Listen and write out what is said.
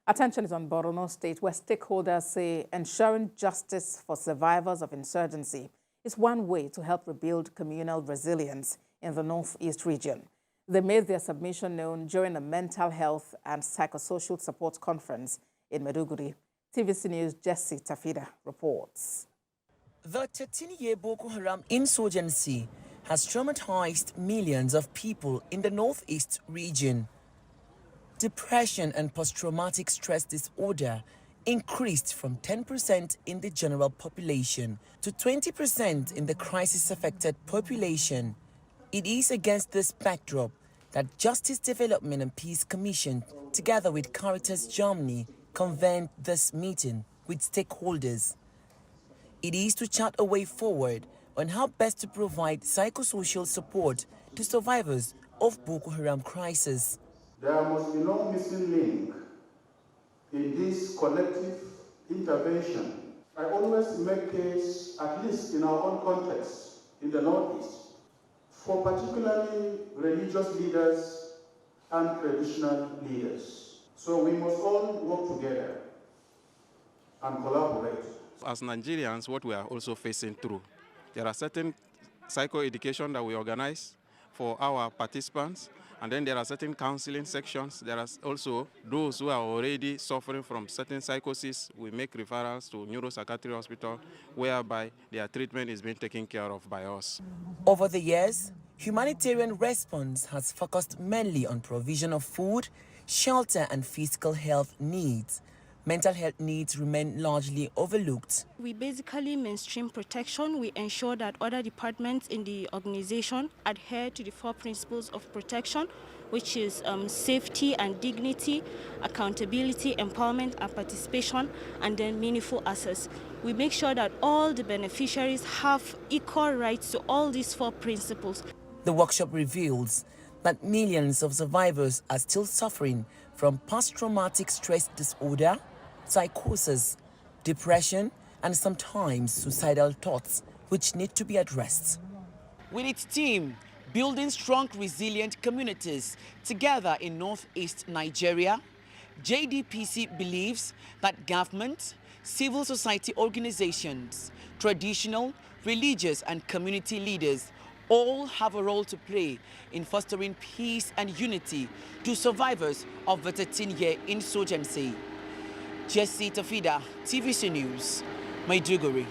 Attention is on Borno State, where stakeholders say ensuring justice for survivors of insurgency is one way to help rebuild communal resilience in the northeast region. They made their submission known during a mental health and psychosocial support conference in Maiduguri. TVC News' Jesse Tafida reports. The 13-year Boko Haram insurgency has traumatized millions of people in the northeast region. Depression and post-traumatic stress disorder increased from 10% in the general population to 20% in the crisis-affected population. It is against this backdrop that Justice, Development and Peace Commission, together with Caritas Germany, convened this meeting with stakeholders. It is to chart a way forward on how best to provide psychosocial support to survivors of Boko Haram crisis. There must be no missing link in this collective intervention. I always make case, at least in our own context, in the Northeast, for particularly religious leaders and traditional leaders. So we must all work together and collaborate. As Nigerians, what we are also facing through, there are certain psycho-education that we organize for our participants, and then there are certain counseling sections. There are also those who are already suffering from certain psychosis. We make referrals to neuropsychiatric hospital, whereby their treatment is being taken care of by us. Over the years, humanitarian response has focused mainly on provision of food, shelter and physical health needs. Mental health needs remain largely overlooked. We basically mainstream protection. We ensure that other departments in the organization adhere to the 4 principles of protection, which is safety and dignity, accountability, empowerment and participation, and then meaningful access. We make sure that all the beneficiaries have equal rights to all these 4 principles. The workshop reveals that millions of survivors are still suffering from post-traumatic stress disorder, psychosis, depression, and sometimes suicidal thoughts, which need to be addressed. With its team building strong, resilient communities together in northeast Nigeria, JDPC believes that government, civil society organizations, traditional, religious, and community leaders all have a role to play in fostering peace and unity to survivors of the 13-year insurgency. Jesse Tafida, TVC News, Maiduguri.